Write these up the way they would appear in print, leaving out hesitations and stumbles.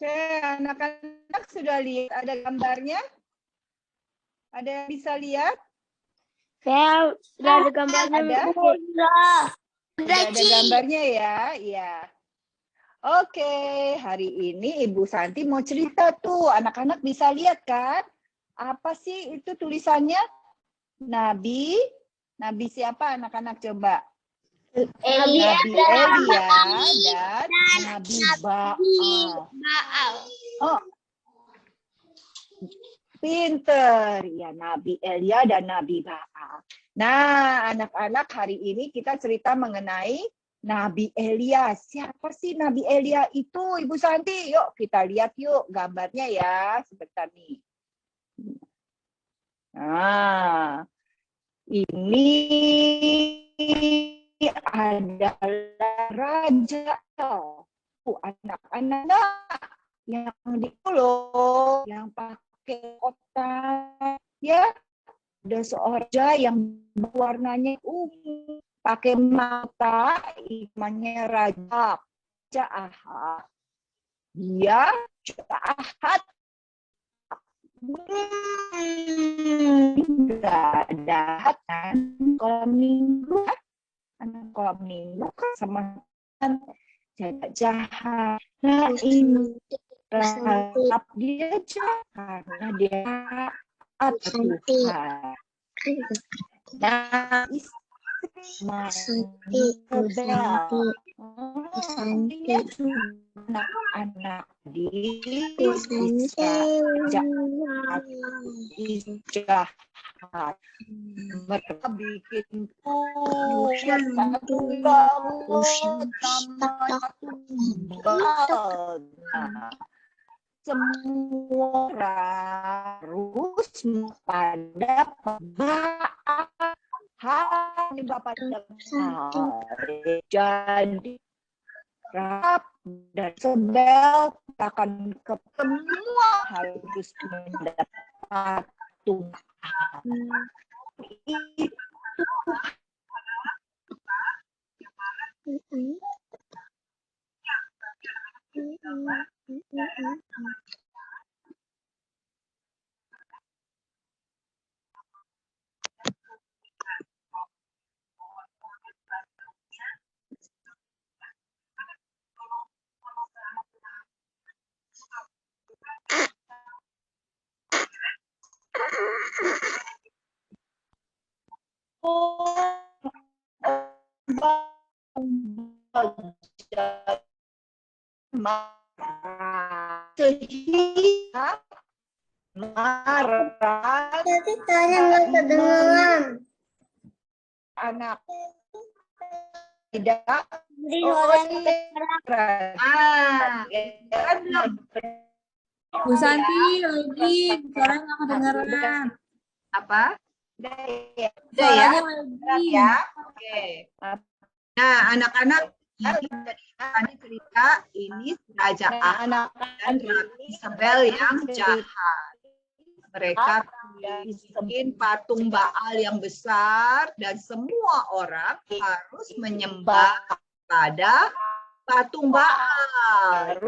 Oke, anak-anak sudah lihat ada gambarnya? Ada yang bisa lihat? Saya sudah ada gambarnya. Ada? Sudah ada gambarnya ya? Iya. Oke, hari ini Ibu Santi mau cerita tuh. Anak-anak bisa lihat kan? Apa sih itu tulisannya? Nabi? Nabi siapa anak-anak coba? Nabi Elia dan Nabi Baal. Oh, pinter. Ya, Nabi Elia dan Nabi Baal. Nah, anak-anak hari ini kita cerita mengenai Nabi Elia. Siapa sih Nabi Elia itu, Ibu Santi? Yuk kita lihat yuk gambarnya ya. Sebentar nih. Nah, ini adalah raja. Anak-anak yang di pulau, yang pakai kotak, ya. Ada seorang raja yang warnanya ungu, pakai mata, imannya Raja Ahab. Dia jahat. Enggak jahat kan? Kalau minggu, kalau minggu kan sama jahat. Nah ini Rahab dia jahat karena dia Tuhan. Nah, anak-anak di jahat. Mereka bikin satu semua harus pada hanya Bapak jadi Rahab dan Sebel akan ketemu harus mendapat Tuhan. Sehingga marah anak tidak Bu Santi lagi suaranya nggak kedengeran. Apa? Suaranya lagi. Ya. Oke. Nah, anak-anak ini cerita ini Raja Ahab dan Ratu Isabel yang jahat. Mereka bikin patung Baal yang besar dan semua orang harus menyembah pada patung Baal.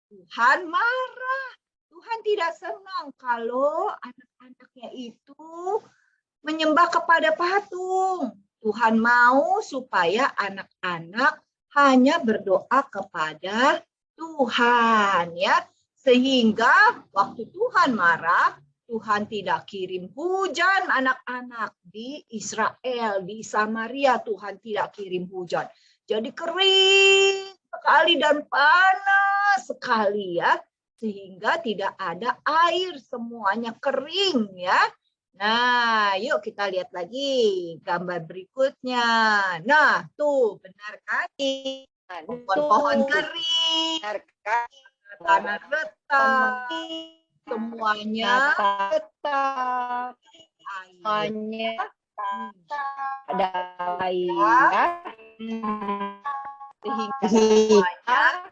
Tuhan marah. Tuhan tidak senang kalau anak-anaknya itu menyembah kepada patung. Tuhan mau supaya anak-anak hanya berdoa kepada Tuhan, ya. Sehingga waktu Tuhan marah, Tuhan tidak kirim hujan anak-anak di Israel, di Samaria Tuhan tidak kirim hujan. Jadi kering sekali dan panas sekali ya. Sehingga tidak ada air, semuanya kering ya. Nah, yuk kita lihat lagi gambar berikutnya. Nah, tuh benar kan? Pohon-pohon kering, tanah retak, semuanya retak. Hanya ada air. Sehingga semuanya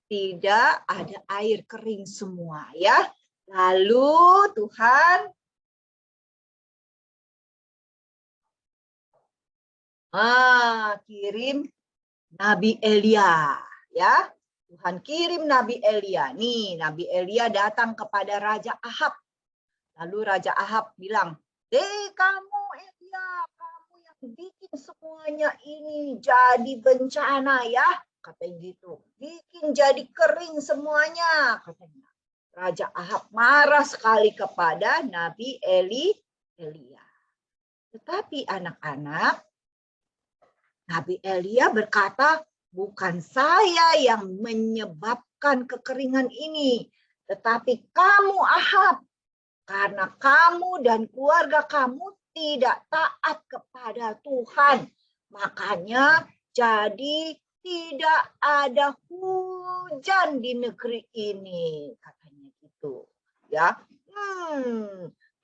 tidak ada air, kering semua ya. Lalu Tuhan kirim Nabi Elia ya. Tuhan kirim Nabi Elia. Nih, Nabi Elia datang kepada Raja Ahab. Lalu Raja Ahab bilang, kamu Elia, kamu yang bikin semuanya ini jadi bencana ya. Katanya gitu. Bikin jadi kering semuanya. Katanya. Raja Ahab marah sekali kepada Nabi Elia. Tetapi anak-anak, Nabi Elia berkata, bukan saya yang menyebabkan kekeringan ini, tetapi kamu Ahab, karena kamu dan keluarga kamu tidak taat kepada Tuhan. Makanya jadi tidak ada hujan di negeri ini, katanya gitu. Ya,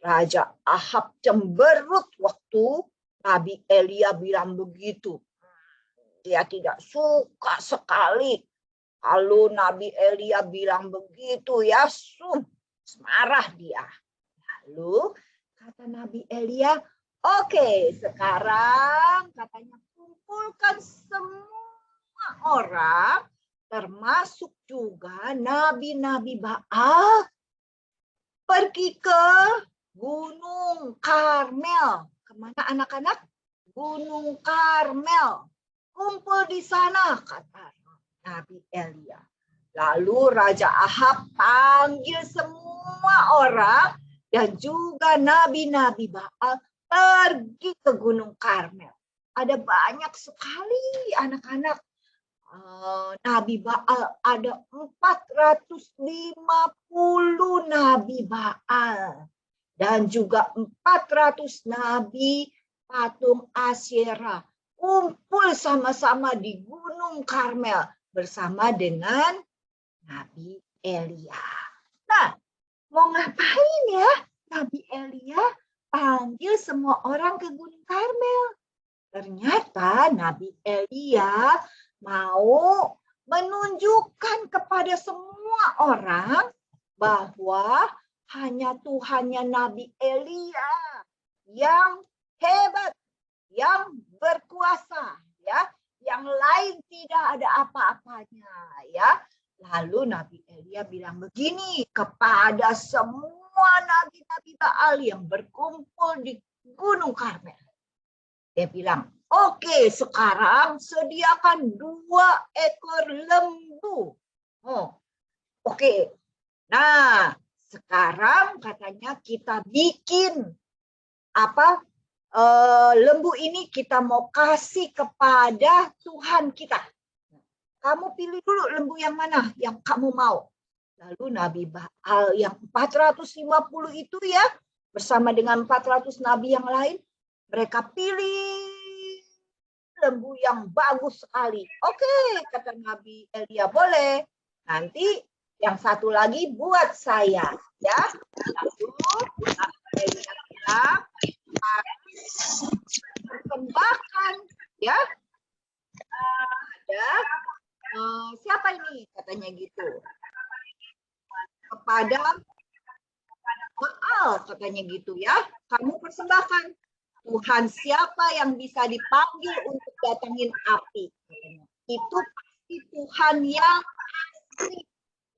Raja Ahab cemberut waktu Nabi Elia bilang begitu. Dia tidak suka sekali kalau Nabi Elia bilang begitu ya, marah dia. Lalu kata Nabi Elia, oke, sekarang katanya kumpulkan semua orang, termasuk juga nabi-nabi Baal, pergi ke Gunung Karmel. Kemana anak-anak? Gunung Karmel. Kumpul di sana, kata Nabi Elia. Lalu Raja Ahab panggil semua orang dan juga nabi-nabi Baal pergi ke Gunung Karmel. Ada banyak sekali anak-anak. Nabi Baal, ada 450 nabi Baal. Dan juga 400 nabi patung Asyera. Kumpul sama-sama di Gunung Karmel bersama dengan Nabi Elia. Nah, mau ngapain ya Nabi Elia panggil semua orang ke Gunung Karmel? Ternyata Nabi Elia mau menunjukkan kepada semua orang bahwa hanya Tuhannya Nabi Elia yang hebat, yang berkuasa, ya, yang lain tidak ada apa-apanya, ya. Lalu Nabi Elia bilang begini kepada semua nabi-nabi Baal yang berkumpul di Gunung Karmel. Dia bilang, oke, sekarang sediakan 2 ekor lembu. Oke. Nah, sekarang katanya kita bikin lembu ini kita mau kasih kepada Tuhan kita. Kamu pilih dulu lembu yang mana yang kamu mau. Lalu Nabi Baal yang 450 itu ya, bersama dengan 400 nabi yang lain, mereka pilih lembu yang bagus sekali. Oke, kata Nabi Elia, boleh. Nanti yang satu lagi buat saya, ya. Lalu Nabi Elia bilang, persembahkan, ya. Ada siapa ini? Katanya gitu. Kepada Baal, katanya gitu ya. Kamu persembahkan. Tuhan siapa yang bisa dipanggil untuk datangin api? Itu pasti Tuhan yang asli,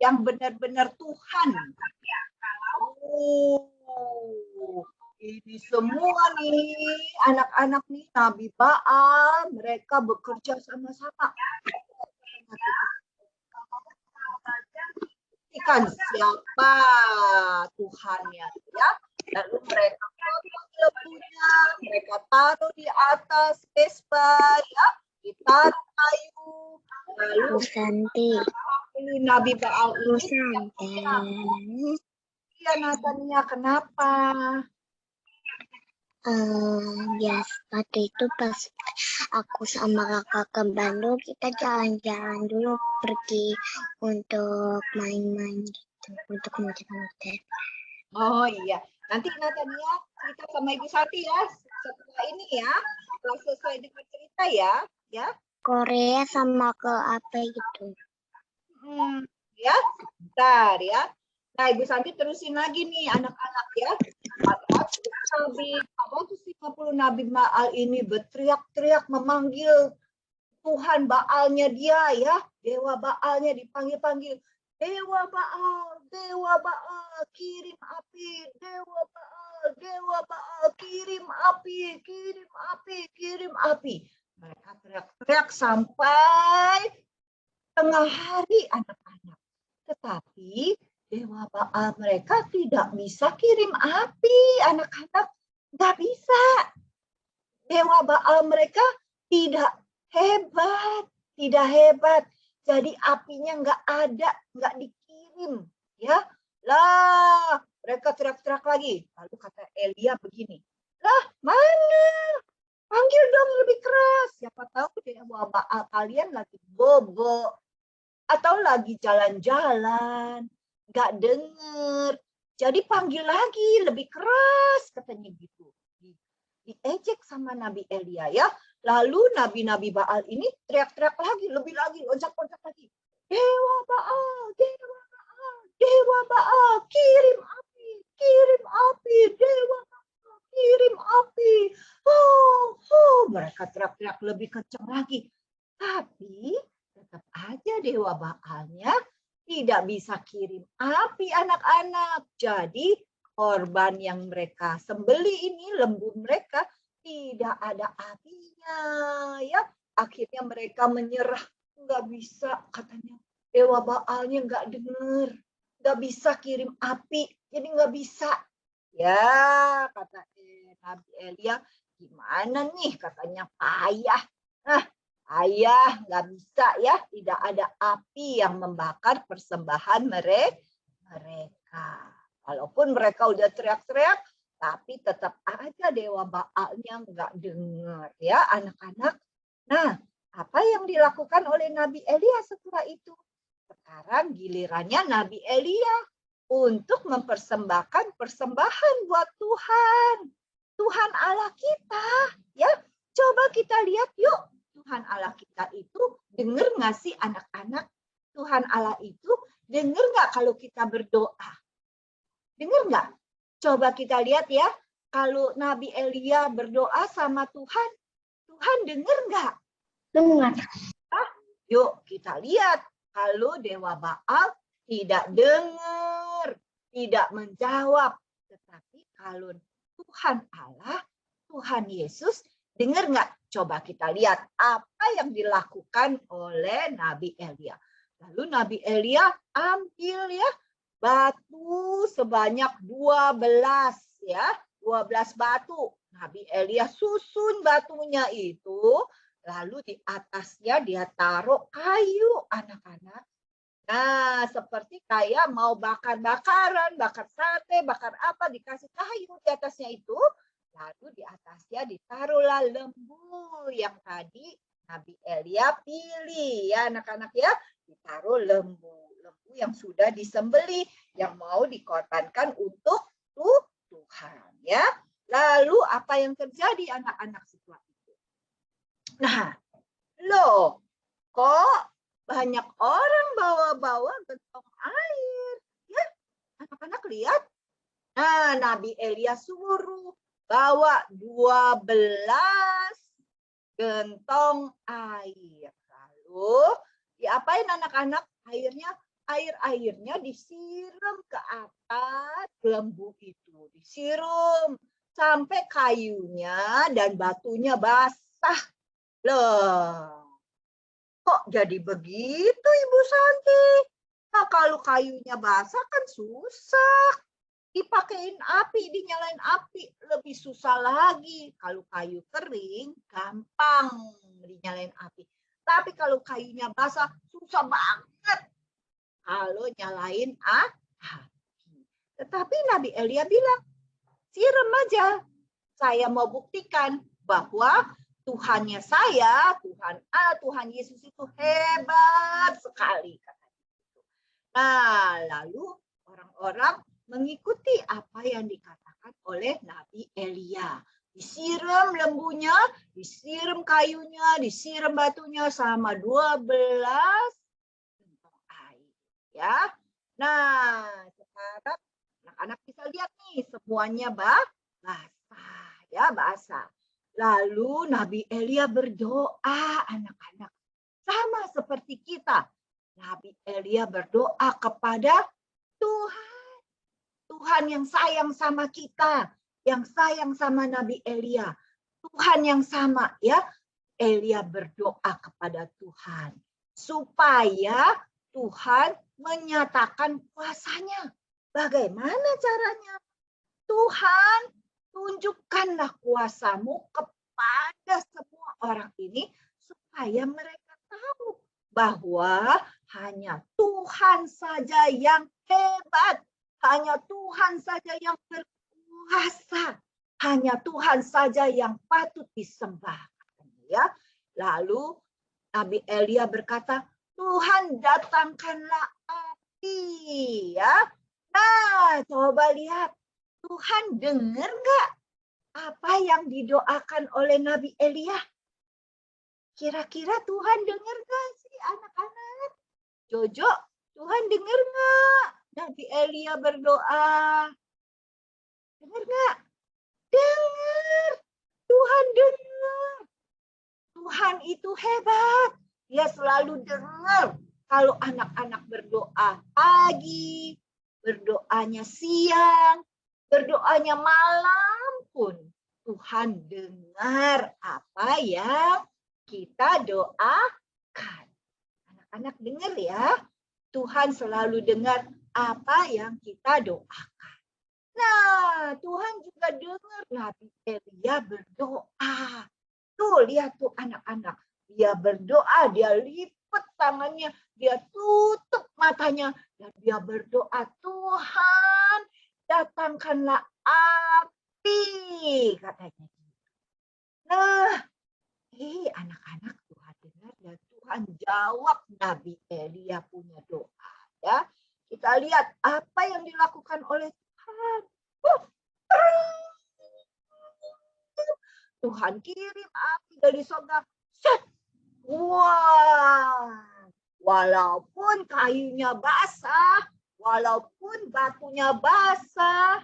yang benar-benar Tuhan. Ini semua nih anak-anak nih Nabi Baal, mereka bekerja sama-sama. Kan siapa Tuhannya, ya. Lalu mereka potong lembunya, mereka taruh di atas mesbah, ya, ditaruh kayu. Lalu Nabi Baal ini, ya Natania, kenapa? Ya, waktu itu pas aku sama kakak ke Bandung, kita jalan-jalan dulu pergi untuk main-main gitu, untuk muter-muter. Oh iya, nanti Natania cerita sama Ibu Sati ya, setelah ini ya, setelah selesai dengan cerita ya. Korea sama ke apa gitu. Ya, bentar ya. Nah, Ibu Santi terusin lagi nih anak-anak ya. 450 nabi Baal ini berteriak-teriak memanggil Tuhan Baalnya dia ya. Dewa Baalnya dipanggil-panggil. Dewa Baal, kirim api. Dewa Baal, kirim api, kirim api. Mereka teriak-teriak sampai tengah hari anak-anak. Tetapi Dewa Baal mereka tidak bisa kirim api, anak-anak. Nggak bisa. Dewa Baal mereka tidak hebat. Jadi apinya nggak ada, nggak dikirim. Ya, lah mereka teriak-teriak lagi. Lalu kata Elia begini, lah mana? Panggil dong lebih keras. Siapa tahu Dewa Baal kalian lagi bobo atau lagi jalan-jalan, nggak denger. Jadi panggil lagi lebih keras katanya gitu. Diejek sama Nabi Elia ya. Lalu nabi-nabi Baal ini teriak-teriak lagi, lebih lagi, loncat-loncat lagi. Dewa Baal, kirim api, Dewa Baal, kirim api. Mereka teriak-teriak lebih kencang lagi. Tapi tetap aja Dewa Baalnya tidak bisa kirim api anak-anak. Jadi korban yang mereka sembeli ini, lembu mereka, tidak ada apinya. Ya, akhirnya mereka menyerah. Nggak bisa, katanya. Dewa Baalnya nggak dengar. Nggak bisa kirim api. Jadi nggak bisa. Ya, kata Nabi Elia, gimana nih? Katanya payah. Ayah nggak bisa ya, tidak ada api yang membakar persembahan mereka. Walaupun mereka udah teriak-teriak, tapi tetap aja Dewa Baalnya nggak dengar ya anak-anak. Nah, apa yang dilakukan oleh Nabi Elia setelah itu? Sekarang gilirannya Nabi Elia untuk mempersembahkan persembahan buat Tuhan. Tuhan Allah kita. Ya, coba kita lihat yuk. Tuhan Allah kita itu dengar nggak sih anak-anak? Tuhan Allah itu dengar nggak kalau kita berdoa? Dengar nggak? Coba kita lihat ya. Kalau Nabi Elia berdoa sama Tuhan, Tuhan dengar nggak? Dengar. Yuk kita lihat. Kalau Dewa Baal tidak dengar, tidak menjawab. Tetapi kalau Tuhan Allah, Tuhan Yesus, dengar nggak? Coba kita lihat apa yang dilakukan oleh Nabi Elia. Lalu Nabi Elia ambil ya batu sebanyak 12 ya, 12 batu. Nabi Elia susun batunya itu, lalu di atasnya dia taruh kayu anak-anak. Nah, seperti kayak mau bakar-bakaran, bakar sate, bakar apa, dikasih kayu di atasnya itu. Lalu di atasnya ditaruhlah lembu yang tadi Nabi Elia pilih ya anak-anak ya. Ditaruh lembu yang sudah disembelih, yang mau dikorbankan untuk Tuhan ya. Lalu apa yang terjadi anak-anak setelah itu? Nah, loh kok banyak orang bawa-bawa gentong air ya. Anak-anak lihat. Nah, Nabi Elia suruh bawa 12 gentong air. Lalu diapain anak-anak? Airnya disiram ke atas lembu itu. Disiram sampai kayunya dan batunya basah. Loh, kok jadi begitu Ibu Santi? Nah, kalau kayunya basah kan susah. Dipakein api, dinyalain api, lebih susah lagi. Kalau kayu kering, gampang dinyalain api. Tapi kalau kayunya basah, susah banget kalau nyalain api. Tetapi Nabi Elia bilang, siram aja. Saya mau buktikan bahwa Tuhannya saya, Tuhan Yesus itu hebat sekali. Nah, lalu orang-orang mengikuti apa yang dikatakan oleh Nabi Elia. Disiram lembunya, disiram kayunya, disiram batunya sama 12 gentong air. Ya. Nah, sekarang anak-anak bisa lihat nih semuanya basah. Ya, basah. Lalu Nabi Elia berdoa anak-anak. Sama seperti kita. Nabi Elia berdoa kepada Tuhan. Tuhan yang sayang sama kita, yang sayang sama Nabi Elia. Tuhan yang sama ya. Elia berdoa kepada Tuhan supaya Tuhan menyatakan kuasanya. Bagaimana caranya? Tuhan, tunjukkanlah kuasamu kepada semua orang ini supaya mereka tahu bahwa hanya Tuhan saja yang hebat, hanya Tuhan saja yang berkuasa, hanya Tuhan saja yang patut disembah. Ya, lalu Nabi Elia berkata, Tuhan datangkanlah api, ya. Nah, coba lihat, Tuhan dengar nggak apa yang didoakan oleh Nabi Elia? Kira-kira Tuhan dengar nggak sih anak-anak? Jojo, Tuhan dengar nggak Nabi Elia berdoa? Dengar nggak? Dengar. Tuhan dengar. Tuhan itu hebat. Dia selalu dengar kalau anak-anak berdoa pagi, berdoanya siang, berdoanya malam pun. Tuhan dengar apa yang kita doakan. Anak-anak dengar ya. Tuhan selalu dengar apa yang kita doakan. Nah, Tuhan juga dengar Nabi Elia berdoa. Tuh, lihat tuh anak-anak. Dia berdoa, dia lipat tangannya, dia tutup matanya. Dan dia berdoa, Tuhan datangkanlah api, katanya. Nah, anak-anak Tuhan dengar dan Tuhan jawab Nabi Elia punya doa. Ya, kita lihat apa yang dilakukan oleh Tuhan. Tuhan kirim api dari surga. Set. Wah, walaupun kayunya basah, walaupun batunya basah,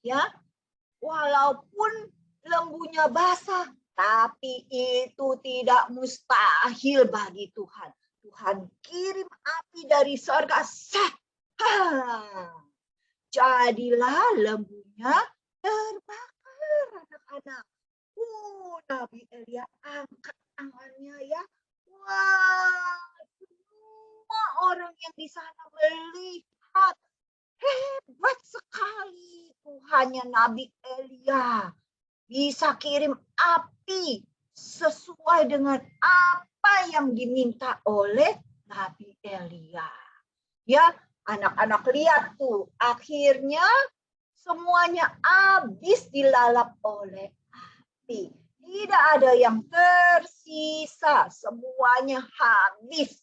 ya, walaupun lembunya basah, tapi itu tidak mustahil bagi Tuhan. Tuhan kirim api dari surga. Set. Jadilah lembunya terbakar, anak-anak. Nabi Elia angkat tangannya ya. Wah, semua orang yang di sana melihat. Hebat sekali Tuhannya Nabi Elia. Bisa kirim api sesuai dengan apa yang diminta oleh Nabi Elia. Ya, anak-anak lihat tuh, akhirnya semuanya habis dilalap oleh api. Tidak ada yang tersisa, semuanya habis.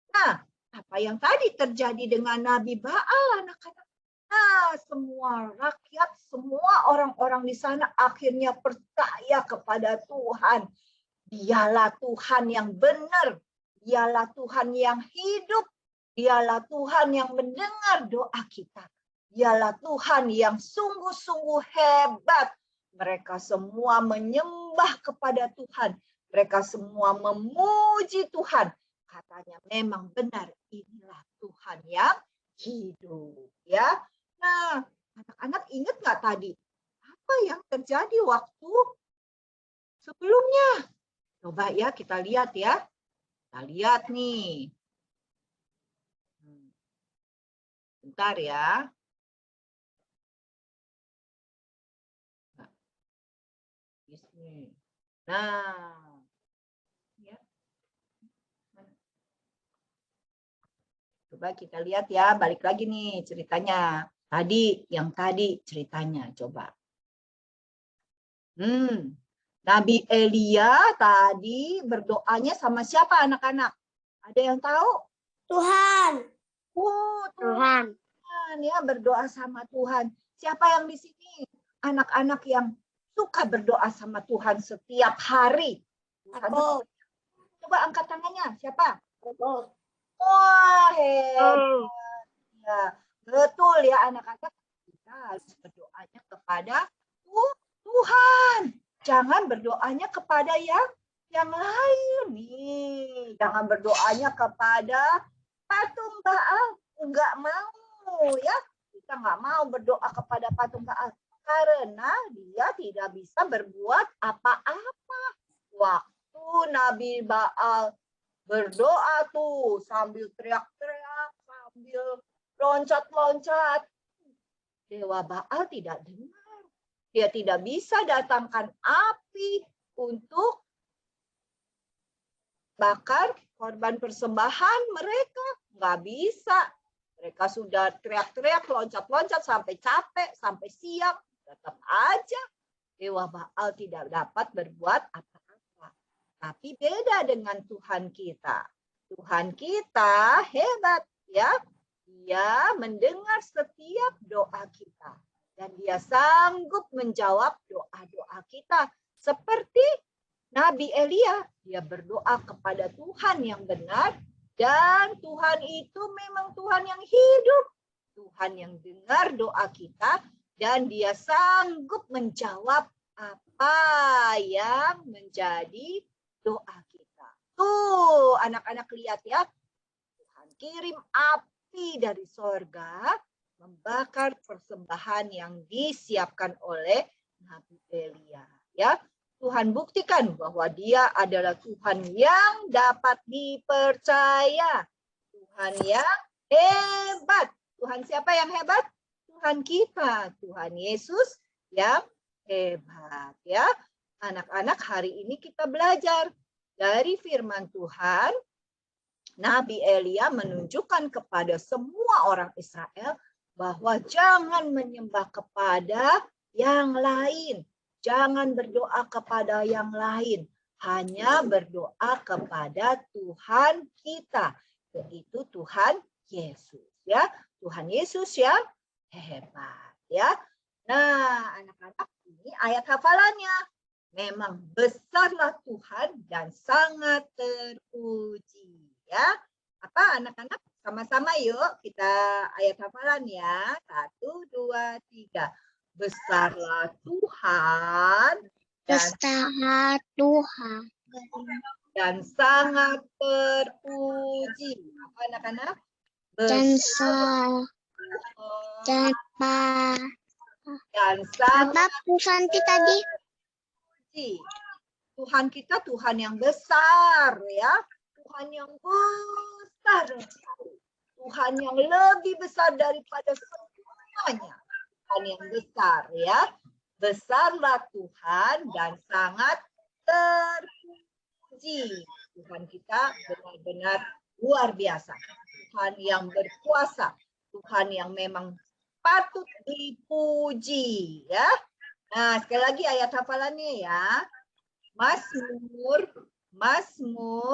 Nah, apa yang tadi terjadi dengan Nabi Baal, anak-anak? Nah, semua rakyat, semua orang-orang di sana akhirnya percaya kepada Tuhan. Dialah Tuhan yang benar, dialah Tuhan yang hidup, dialah Tuhan yang mendengar doa kita. Dialah Tuhan yang sungguh-sungguh hebat. Mereka semua menyembah kepada Tuhan. Mereka semua memuji Tuhan. Katanya memang benar, inilah Tuhan yang hidup. Ya. Nah, anak-anak ingat nggak tadi? Apa yang terjadi waktu sebelumnya? Coba ya kita lihat ya. Kita lihat nih. Bentar ya. Nah, ya. Coba kita lihat ya, balik lagi nih ceritanya. Yang tadi ceritanya, coba. Nabi Elia tadi berdoanya sama siapa anak-anak? Ada yang tahu? Tuhan. Tuhan. Ya, berdoa sama Tuhan. Siapa yang di sini? Anak-anak yang suka berdoa sama Tuhan setiap hari. Aku. Coba angkat tangannya. Siapa? Aku. Wah, hebat. Ya, betul ya anak-anak. Kita harus berdoanya kepada Tuhan. Jangan berdoanya kepada yang yang lain nih. Jangan berdoanya kepada patung Baal. Enggak mau ya. Kita nggak mau berdoa kepada patung Baal. Karena dia tidak bisa berbuat apa-apa. Waktu Nabi Baal berdoa tuh sambil teriak-teriak, sambil loncat-loncat. Dewa Baal tidak dengar. Dia tidak bisa datangkan api untuk bakar korban persembahan mereka. Nggak bisa. Mereka sudah teriak-teriak, loncat-loncat sampai capek, sampai siang. Tetap aja Dewa Baal tidak dapat berbuat apa-apa. Tapi beda dengan Tuhan kita. Tuhan kita hebat ya. Dia mendengar setiap doa kita. Dan dia sanggup menjawab doa-doa kita. Seperti Nabi Elia. Dia berdoa kepada Tuhan yang benar. Dan Tuhan itu memang Tuhan yang hidup. Tuhan yang dengar doa kita. Dan dia sanggup menjawab apa yang menjadi doa kita. Tuh anak-anak lihat ya. Tuhan kirim api dari sorga. Membakar persembahan yang disiapkan oleh Nabi Elia. Ya, Tuhan buktikan bahwa dia adalah Tuhan yang dapat dipercaya. Tuhan yang hebat. Tuhan siapa yang hebat? Tuhan kita, Tuhan Yesus yang hebat ya. Anak-anak, hari ini kita belajar dari firman Tuhan. Nabi Elia menunjukkan kepada semua orang Israel bahwa jangan menyembah kepada yang lain. Jangan berdoa kepada yang lain. Hanya berdoa kepada Tuhan kita, yaitu Tuhan Yesus ya. Tuhan Yesus yang hebat ya. Nah, anak-anak, ini ayat hafalannya. Memang besarlah Tuhan dan sangat terpuji ya. Apa anak-anak? Sama-sama yuk kita ayat hafalan ya. 1, 2, 3. Besarlah Tuhan dan sangat terpuji. Apa anak-anak? Dan sangat Bu Santi tadi. Tuhan kita Tuhan yang besar ya. Tuhan yang besar. Tuhan yang lebih besar daripada semuanya. Tuhan yang besar ya. Besarlah Tuhan dan sangat terpuji. Tuhan kita benar-benar luar biasa. Tuhan yang berkuasa. Tuhan yang memang patut dipuji ya. Nah, sekali lagi ayat hafalannya ya. Mazmur 145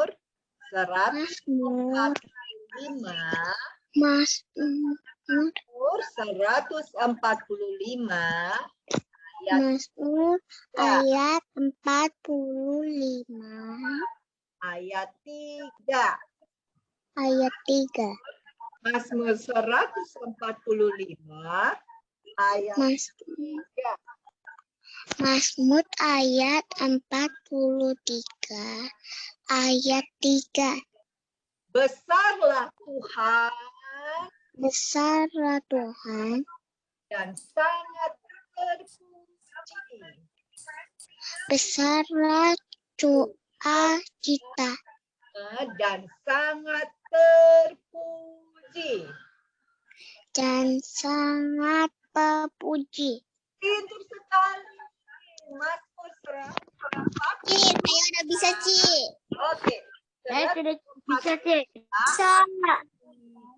ayat 45 ayat 3. Mazmur 145 ayat 3. Mazmur ayat 43 ayat 3. Besarlah Tuhan dan sangat terpuji. Besarlah doa kita dan sangat terpuji. Pintar sekali. Mazmur 145. Ci, saya udah bisa, Ci. Oke. Saya sudah bisa, Ci.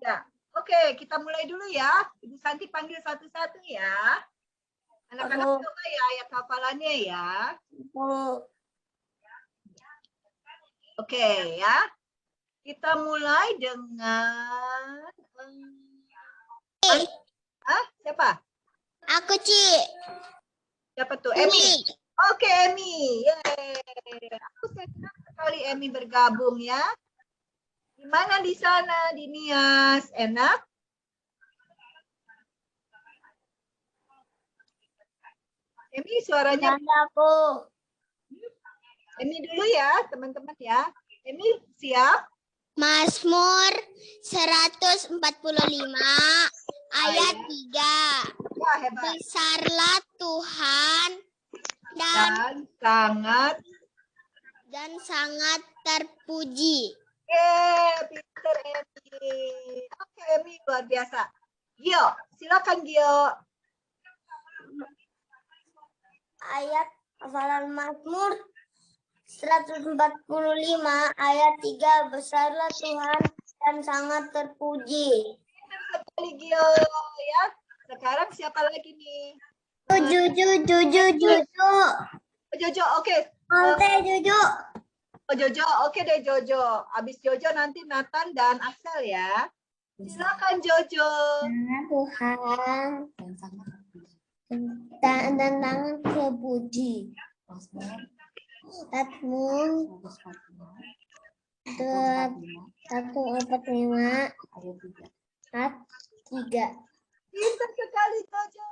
Ya. Oke, kita mulai dulu ya. Ibu Santi panggil satu-satu ya. Anak-anak coba ya ayat hafalannya ya. Oke ya. Kita mulai dengan siapa? Aku, Ci. Siapa tuh? Emi. Oke, Emi. Yeay. Aku senang sekali Emi bergabung ya. Gimana di sana, di Nias? Enak? Emi suaranya. Aku. Emi dulu ya, teman-teman ya. Emi siap? Mazmur 145 ayat 3. Wah, hebat. Besarlah Tuhan dan sangat terpuji. Pinter Emi. Oke, Emi luar biasa. Gio, silakan Gio. Ayat hafalan Mazmur 145 ayat 3. Besarlah Tuhan dan sangat terpuji. Pinter sekali Gio ya. Sekarang siapa lagi nih? Juju. Jojo, oke. Juju. Jojo, oke deh Jojo. Abis Jojo nanti Nathan dan Axel ya. Silakan Jojo. Tuhan dan sangat terpuji. Mazmur 145 ayat 3. Pintar sekali Jojo.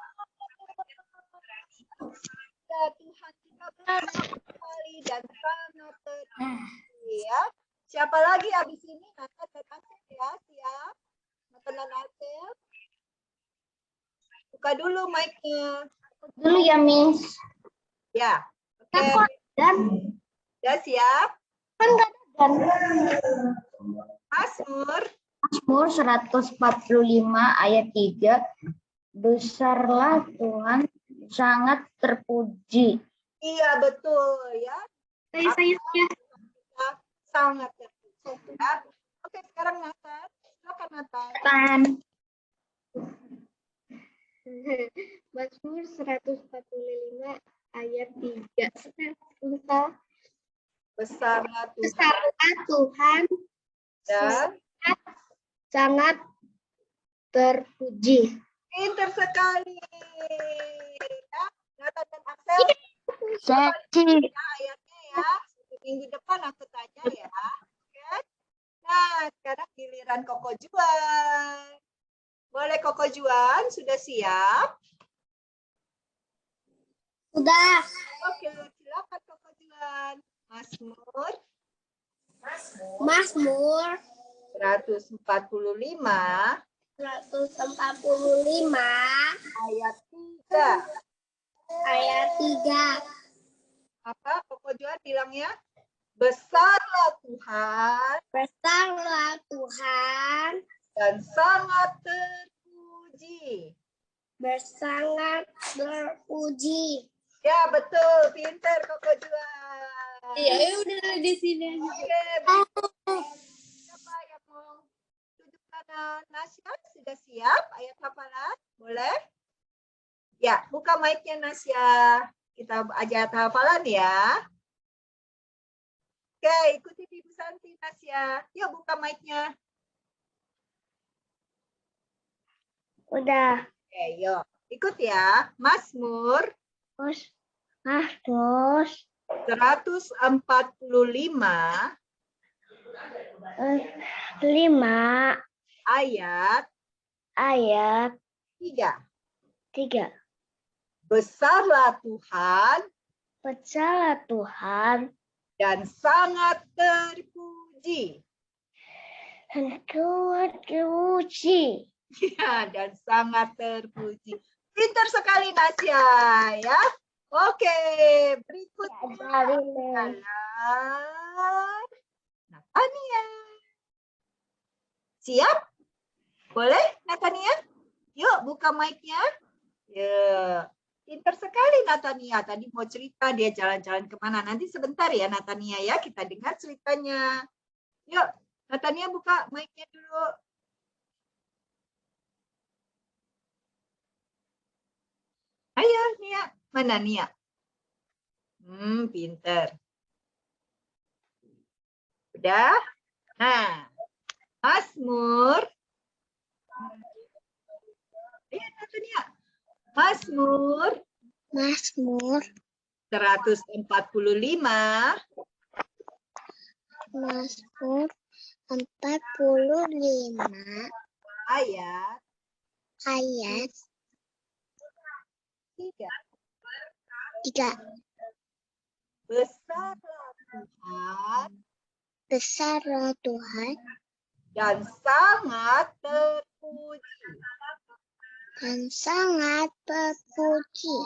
Ya, Tuhan kita berkati sekali dan sangat terpuji ya. Siapa lagi abis ini? Nathan dan Axel ya. Siap? Nathan dan Axel. Buka dulu mic-nya. Dulu ya, Miss. Ya. Oke. Udah siap? Mazmur 145 ayat 3. Besarlah Tuhan sangat terpuji. Iya betul ya. Saya. Sangat terpuji. Ya. Oke sekarang Nathan. Silakan Nathan. Mazmur 145 ayat 3. Besarlah Tuhan dan sangat terpuji. pintar sekali. Ya. Nathan dan Axel. Ayatnya ya. Minggu depan aku tanya ya. Oke. Nah sekarang giliran Koko Juan. Boleh Koko Juan, sudah siap? Sudah. Oke, silakan Koko Juan. Mazmur 145 ayat 3. Ayat 3. Apa Koko Juan bilangnya? Besarlah Tuhan dan sangat terpuji. Ya betul, pintar Koko Juan. Iya, udah di sini. Oke, siapa yang mau duduk kanan? Nasya sudah siap? Ayat hafalan, boleh? Ya, buka mic-nya Nasya. Kita ayat hafalan ya. Oke, ikuti Ibu Santi Nasya. Yuk buka mic-nya. Udah. Oke, yuk. Ikut ya. Mazmur 145 5 ayat ayat 3. Besarlah Tuhan dan sangat terpuji. Ya, dan sangat terpuji. Pintar sekali Nasya ya. Oke, berikutnya adalah Natania. Siap? Boleh Natania? Yuk buka mic-nya. Ya, pintar sekali Natania. Tadi mau cerita dia jalan-jalan kemana. Nanti sebentar ya Natania ya. Kita dengar ceritanya. Yuk Natania buka mic-nya dulu. Ayo Nia. Mana Nia? Pintar. Udah? Nah, Mazmur. Natania. Mazmur 145 ayat 3. Besarlah Tuhan Besarlah Tuhan dan sangat terpuji. dan sangat terpuji.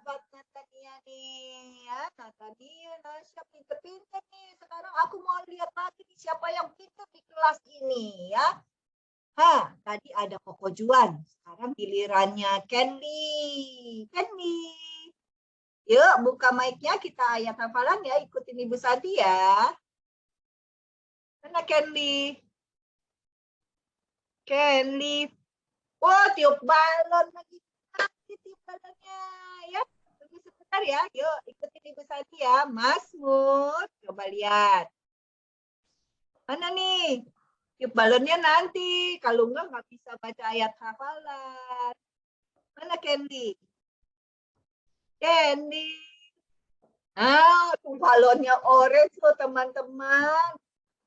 Buat Natania nih, ya. Natania, Nasya pinter-pinter nih. Sekarang aku mau lihat lagi nih siapa yang pinter di kelas ini, ya. Tadi ada Koko Juan. Sekarang gilirannya Kenli. Kenli. Yuk, buka mic-nya, kita ayat hafalan ya. Ikutin Ibu Santi ya. Mana Kenli? Kenli. Wah, tiup balon lagi. Tiup balonnya ya. Tunggu sebentar ya. Yuk, ikutin Ibu Santi ya. Mazmur. Coba lihat. Mana nih? Tiup balonnya nanti. Kalau nggak bisa baca ayat hafalan. Mana Candy? Candy. Tuh balonnya orange loh teman-teman.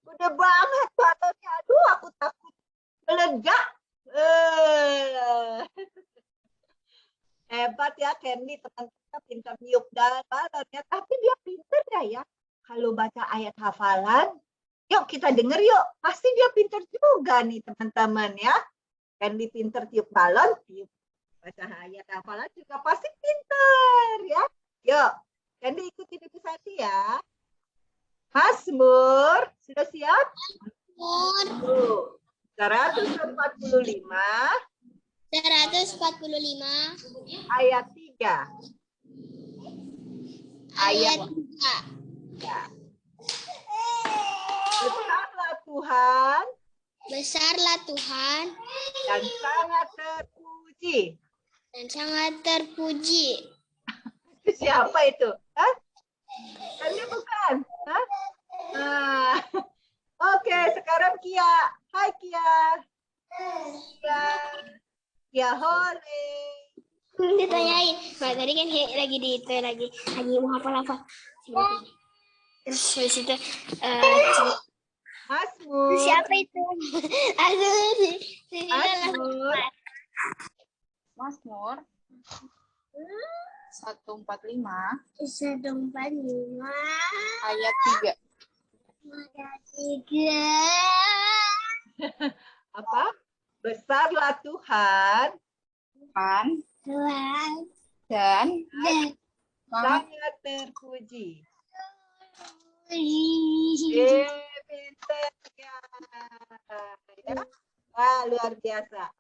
Udah banget balonnya. Aduh, aku takut meledak. Hebat ya Candy, teman-teman pintar niup balonnya. Tapi dia pintar ya. Kalau baca ayat hafalan, yuk kita denger yuk. Pasti dia pintar juga nih teman-teman ya. Candy pintar tiup balon, tiup baca ayat hafalan juga pasti pintar ya. Yuk, Candy ikuti Ibu Santi ya. Mazmur, sudah siap? Mazmur 145 ayat 3. ayat 3. Besarlah Tuhan dan sangat terpuji. Siapa itu? Hah? Candy bukan? Hah? Oke, sekarang Kia. Hai Kia. Kia Hole. ditanyain. Mbak, tadi kan lagi mau hafal-hafal. Terus habis itu Mazmur. siapa itu? Mazmur 145 ayat 3. Apa? Besarlah Tuhan dan sangat terpuji. Pinter ya. Wah, luar biasa.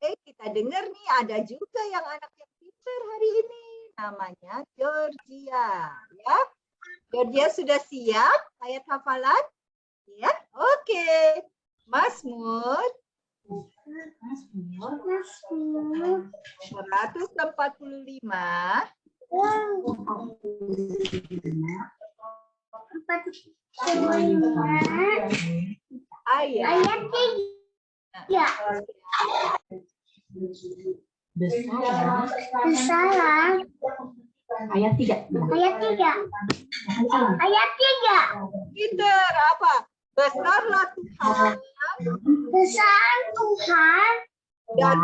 Kita dengar nih ada juga yang anak yang pinter hari ini. Namanya Georgia. Ya. Georgia sudah siap ayat hafalan? Ya, oke. Mazmur 145 ayat 3. Besarlah Ayat 3. Pinter apa? Besarlah Tuhan dan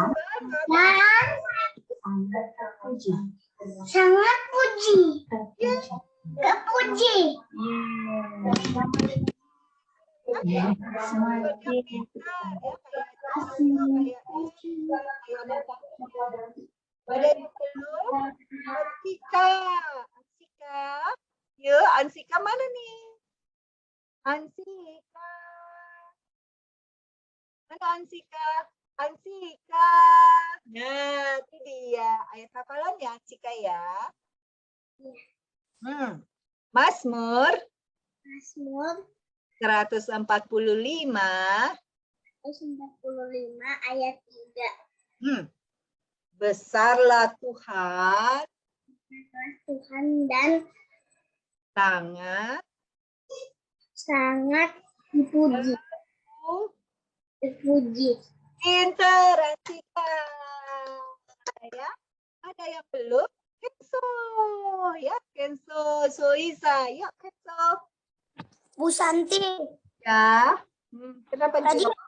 sangat puji. Ansika. Yuk, Ansika mana nih? Ansika. Mana Ansika? Ansika. Nah, itu dia. Ayat hafalan ya Ansika ya. Mazmur 145 ayat 3. Besarlah Tuhan Dan sangat dipuji. Pinter Ansika. Ya, ada yang belum? Kenzo. Ya, Kenzo, Soisa. Yuk, Kenzo. Bu Santi. Ya. Kenapa Tadi juga?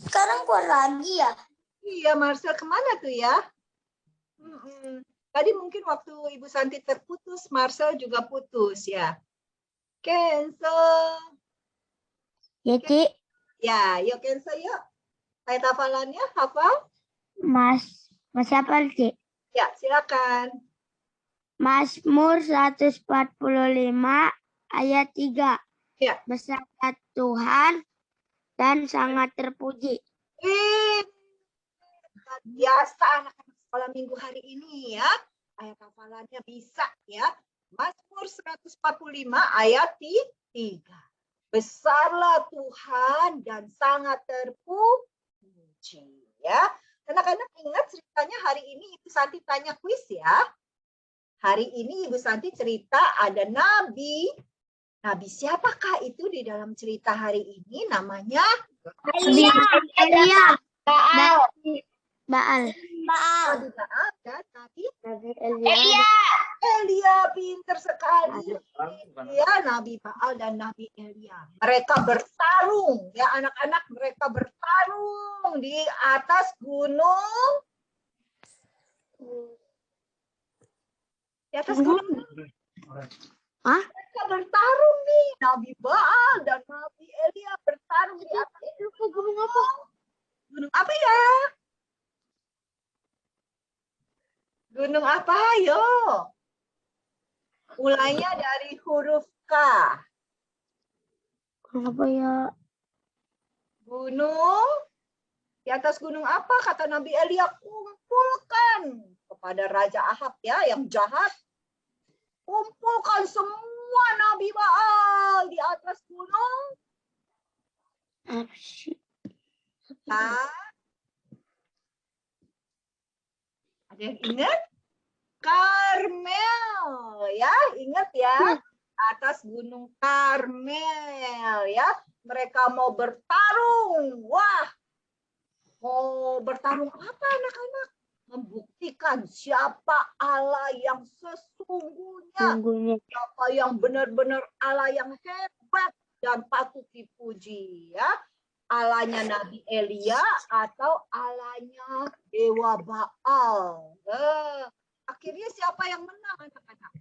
sekarang keluar lagi ya? Iya, Marcel kemana tuh ya? Tadi mungkin waktu Ibu Santi terputus, Marcel juga putus ya. Cancel. Ya, Ci. Ya, yuk cancel yuk. Ayat hafalannya, hafal? Mas siapa, Ci? Ya, silakan. Mazmur 145 ayat 3. Ya. Besar Tuhan dan sangat terpuji. Luar biasa anak-anak sekolah minggu hari ini ya. Ayat hafalannya bisa ya. Mazmur 145 ayat 3. Besarlah Tuhan dan sangat terpuji ya. Anak-anak ingat ceritanya hari ini Ibu Santi tanya kuis ya. Hari ini Ibu Santi cerita ada nabi. Nabi siapakah itu di dalam cerita hari ini? Namanya Elia. Baal. Nabi Baal dan Nabi Elia. Elia. Pinter sekali. Ya, Nabi Baal dan Nabi Elia. Mereka bertarung. Ya, anak-anak mereka bertarung di atas gunung. Di atas gunung. Hah? Mereka bertarung nih. Nabi Baal dan Nabi Elia bertarung di atas gunung apa? Gunung apa ya? Gunung apa? Ayo. Mulainya dari huruf K. Apa ya? Gunung. Di atas gunung apa? Kata Nabi Elia, kumpulkan kepada Raja Ahab ya yang jahat. Kumpulkan semua Nabi Baal di atas gunung. Ada yang ingat? Karmel ya, ingat ya. Atas gunung Karmel ya. Mereka mau bertarung. Wah. Mau bertarung apa anak-anak? Membuktikan siapa Allah yang sesungguhnya. Siapa yang benar-benar Allah yang hebat dan patut dipuji ya. Allahnya Nabi Elia atau Allahnya Dewa Baal. Akhirnya siapa yang menang anak-anak?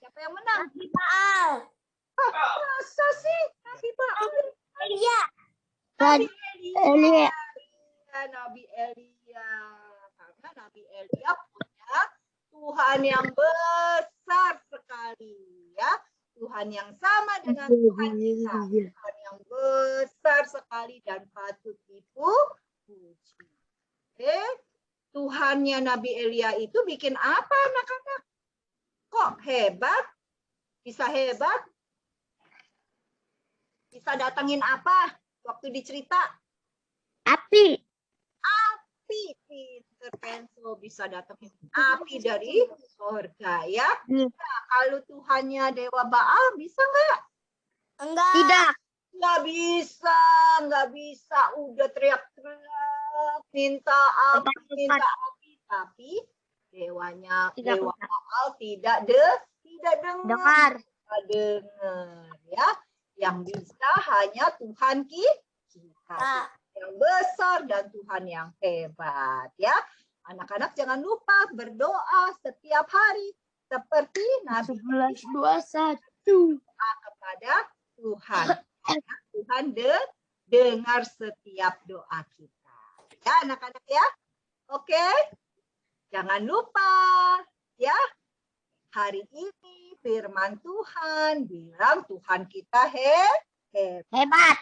Siapa yang menang? Nabi Baal. Masa sih Nabi Baal? Elia. Nabi Elia. Elia. Nabi Elia. Karena Nabi Elia punya Tuhan yang besar sekali ya. Tuhan yang sama dengan Tuhan kita. Tuhan yang besar sekali dan patut dipuji. Tuhannya Nabi Elia itu bikin apa anak-anak? Kok hebat? Bisa hebat? Bisa datangin apa waktu dicerita? Api. Api. Pinter Penso bisa datangin api dari surga ya. Nah, kalau Tuhannya Dewa Baal bisa nggak? Enggak. Tidak. Nggak bisa. Udah teriak-teriak, minta api. Tapi Dewa Baal tidak dengar. Ya. Yang bisa hanya Tuhan kita. Yang besar dan Tuhan yang hebat ya. Anak-anak jangan lupa berdoa setiap hari seperti Nabi 11:21 kepada Tuhan. Tuhan dengar setiap doa kita. Ya anak-anak ya. Oke. Jangan lupa ya. Hari ini firman Tuhan bilang Tuhan kita hebat.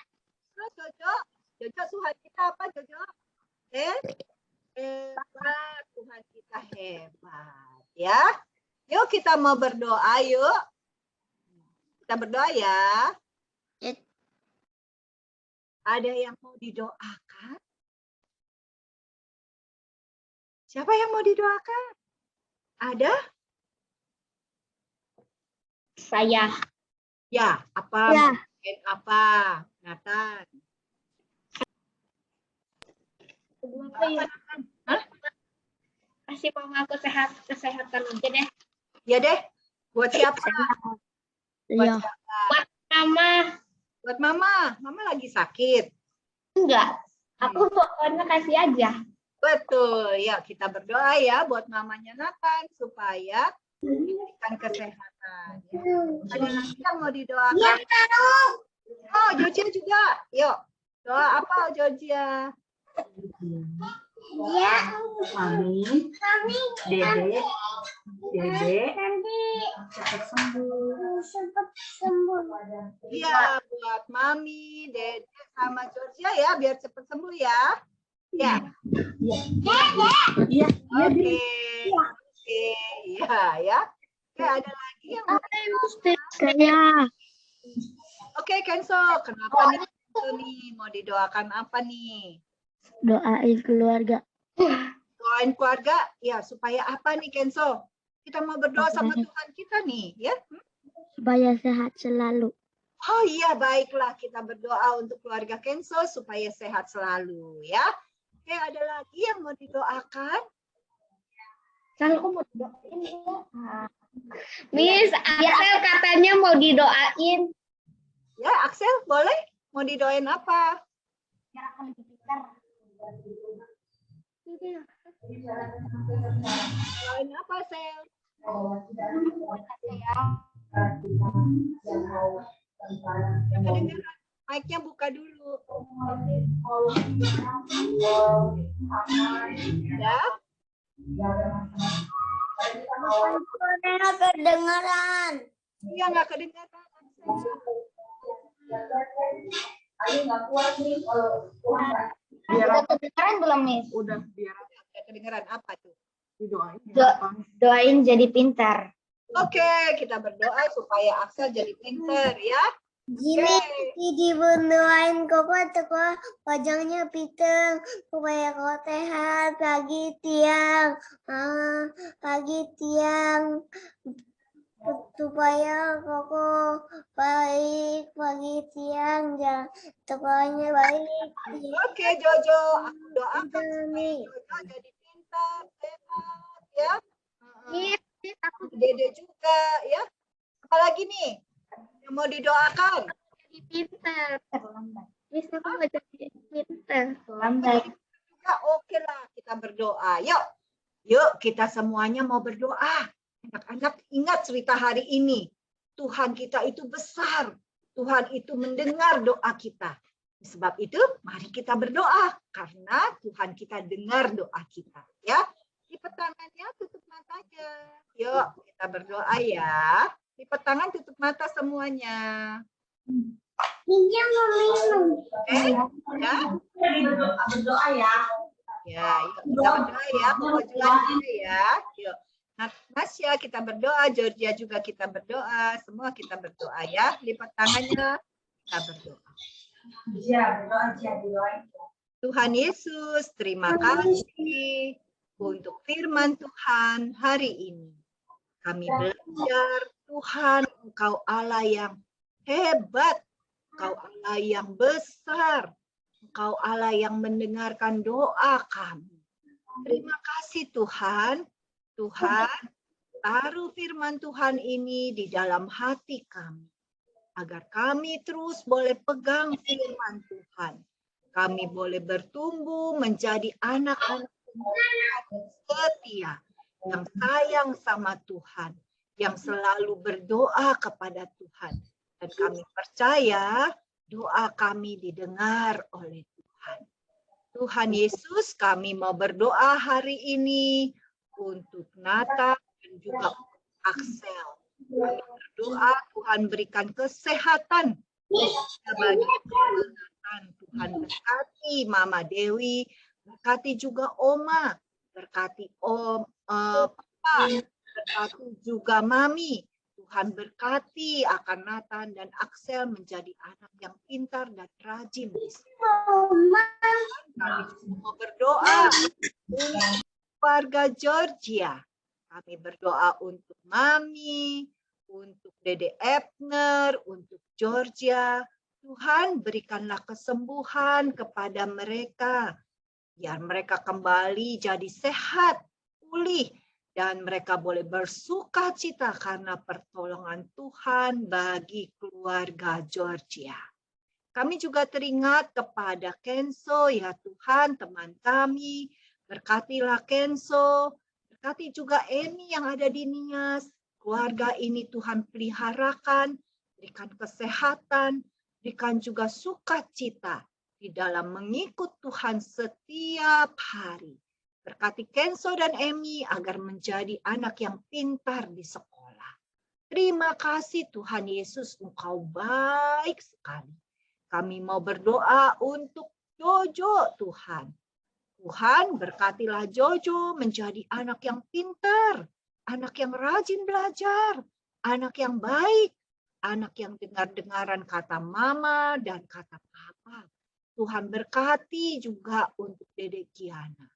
Jojo Tuhan kita apa Jojo? Hebat. Tuhan kita hebat ya. Yuk kita mau berdoa yuk. Kita berdoa ya. Ada yang mau didoakan? Siapa yang mau didoakan? Ada? Saya. Ya, apa? Ya. Apa? Nathan. Hah? Kasih mama aku kesehatan aja deh. Ya deh. Buat siapa? Iya. Buat mama. Buat mama. Mama lagi sakit. Enggak. Aku pokoknya kasih aja. Betul, ya kita berdoa ya buat mamanya Nathan supaya diberikan kesehatan. Ya. Ada lagi yang mau didoakan? Oh, Georgia juga. Yuk, doa apa Georgia? Ya. Mami, Dede, cepat sembuh. Iya, buat Mami, Dede, sama Georgia ya, biar cepat sembuh ya. Ya. Iya. Oke. Oke, ya. Oke, ada lagi yang mau Saya. Oke, Kenzo, kenapa nih Kenzo nih? Mau didoakan apa nih? Doain keluarga. Doain keluarga, ya supaya apa nih Kenzo? Kita mau berdoa sama Tuhan kita nih, ya. Supaya sehat selalu. Oh iya, baiklah kita berdoa untuk keluarga Kenzo supaya sehat selalu, ya. Oke, ada lagi yang mau didoakan? Kan aku mau doain ya. Miss, Axel katanya mau didoain. Ya, Axel, boleh? Mau didoain apa? Doain apa, Axel? Kedengaran. Mic-nya buka dulu. Ya. Kedengaran. Iya, nggak kedengaran. Udah kedengaran belum, Miss? Udah, biar Nggak kedengaran apa tuh? didoain. Doain jadi pintar. Oke, kita berdoa supaya Axel jadi pinter ya. Gini, dibendoain koko wajahnya pintar supaya kau sehat pagi tiang, supaya koko baik pagi tiang ya, pokoknya baik. Oke, Jojo, aku doakan supaya Nih. Jojo jadi pintar, sehat ya. Miss, aku Dede juga ya. Apalagi nih yang mau didoakan? jadi pintar. Miss, aku mau jadi pintar. Ya, oke lah, kita berdoa. Yuk kita semuanya mau berdoa. Anak-anak ingat cerita hari ini. Tuhan kita itu besar. Tuhan itu mendengar doa kita. Sebab itu, mari kita berdoa. Karena Tuhan kita dengar doa kita. Ya, lipat tangannya, tutup matanya. Yuk, kita berdoa ya. Lipat tangan, tutup mata semuanya. Oke, ya. Berdoa ya. Ya, yuk kita berdoa ya. Kewajiban kita ya. Yuk. Nasya kita berdoa, Georgia juga kita berdoa, semua kita berdoa ya. Lipat tangannya, kita berdoa. Tuhan Yesus, terima kasih untuk firman Tuhan hari ini. Kami belajar, Tuhan, Engkau Allah yang hebat, Engkau Allah yang besar, Engkau Allah yang mendengarkan doa kami. Terima kasih Tuhan. Tuhan, taruh firman Tuhan ini di dalam hati kami. Agar kami terus boleh pegang firman Tuhan. Kami boleh bertumbuh menjadi anak-anak yang setia, yang sayang sama Tuhan, yang selalu berdoa kepada Tuhan. Dan kami percaya doa kami didengar oleh Tuhan. Tuhan Yesus, kami mau berdoa hari ini untuk Nathan dan juga Axel. Kami berdoa Tuhan berikan kesehatan bagi Nathan. Tuhan berkati Mama Dewi, berkati juga Oma, berkati Papa, berkati juga Mami. Tuhan berkati akan Nathan dan Axel menjadi anak yang pintar dan rajin. Kami mau berdoa untuk keluarga Georgia. Kami berdoa untuk Mami, untuk Dede Ebner, untuk Georgia. Tuhan berikanlah kesembuhan kepada mereka. Biar mereka kembali jadi sehat, pulih. Dan mereka boleh bersuka cita karena pertolongan Tuhan bagi keluarga Georgia. Kami juga teringat kepada Kenzo, ya Tuhan, teman kami. Berkatilah Kenzo, berkati juga Emi yang ada di Nias. Keluarga ini Tuhan peliharakan, berikan kesehatan, berikan juga sukacita di dalam mengikut Tuhan setiap hari. Berkati Kenzo dan Emi agar menjadi anak yang pintar di sekolah. Terima kasih Tuhan Yesus, Engkau baik sekali. Kami mau berdoa untuk Jojo Tuhan. Tuhan berkatilah Jojo menjadi anak yang pintar, anak yang rajin belajar, anak yang baik, anak yang dengar-dengaran kata mama dan kata papa. Tuhan berkati juga untuk Dedek Kiana.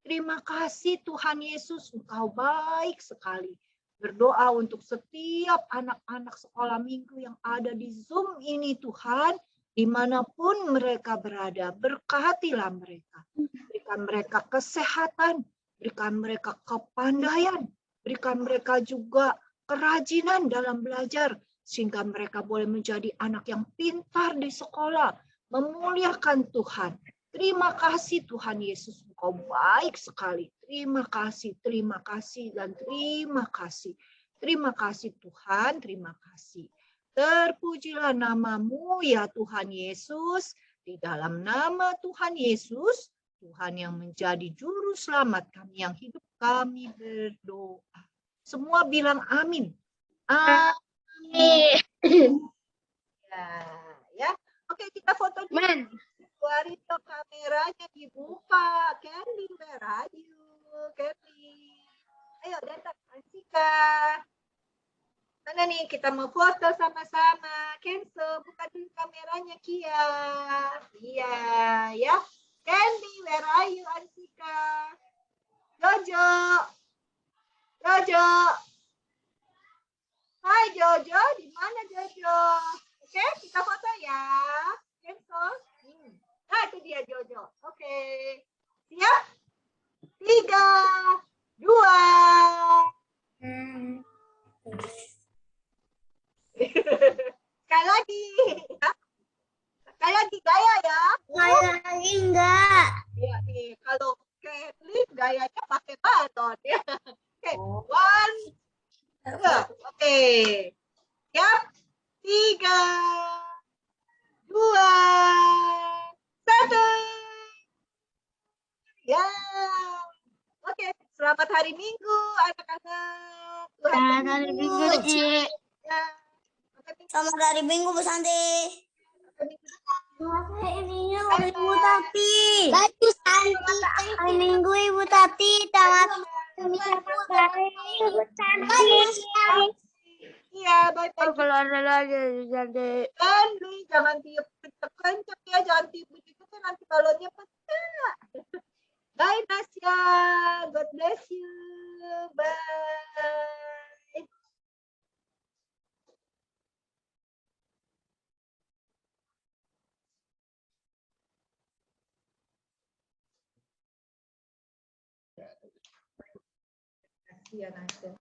Terima kasih Tuhan Yesus, Engkau baik sekali. Berdoa untuk setiap anak-anak sekolah minggu yang ada di Zoom ini Tuhan, dimanapun mereka berada, berkatilah mereka. Berikan mereka kesehatan, berikan mereka kepandaian, berikan mereka juga kerajinan dalam belajar, sehingga mereka boleh menjadi anak yang pintar di sekolah, memuliakan Tuhan. Terima kasih Tuhan Yesus, Engkau baik sekali. Terima kasih, dan terima kasih. Terima kasih Tuhan, terima kasih. Terpujilah namamu ya Tuhan Yesus. Di dalam nama Tuhan Yesus, Tuhan yang menjadi juru selamat kami yang hidup, kami berdoa. Semua bilang amin. Amin. Ya. Oke, kita foto dulu. Warito kameranya dibuka. Candy, where are you? Candy. Ayo datang, Ansika. Mana nih, kita mau foto sama-sama. Kenzo, buka dulu kameranya, Kia. Iya, ya. Candy, where are you, Ansika? Jojo. Jojo. Hai, Jojo. Di mana, Jojo? Oke, kita foto ya. Kenzo. Nah, itu dia Jojo. Oke. Siap? 3, 2. Sekali lagi. Sekali lagi gaya ya. Sekali lagi enggak. Ya, nih. Kalau Kathleen gayanya pakai baton ya. Oke. 1, 2. Oke. Siap? 3, 2, 1. Ya. Oke. Selamat hari Minggu, anak-anak. Selamat hari Minggu, Cik. Ya. Selamat hari Minggu, Bu Santi. Selamat hari Minggu, Ibu Tati. Baju Santi. Hari Minggu, Ibu Tati. Selamat hari Minggu, Ibu Santi. Iya, bye-bye. Kalau ada lagi, Santi. Dan jangan tiup kenceng ya, jangan tiup begitu kan nanti balonnya pecah. Bye Nasya, God bless you, bye. Terima kasih ya Nasya.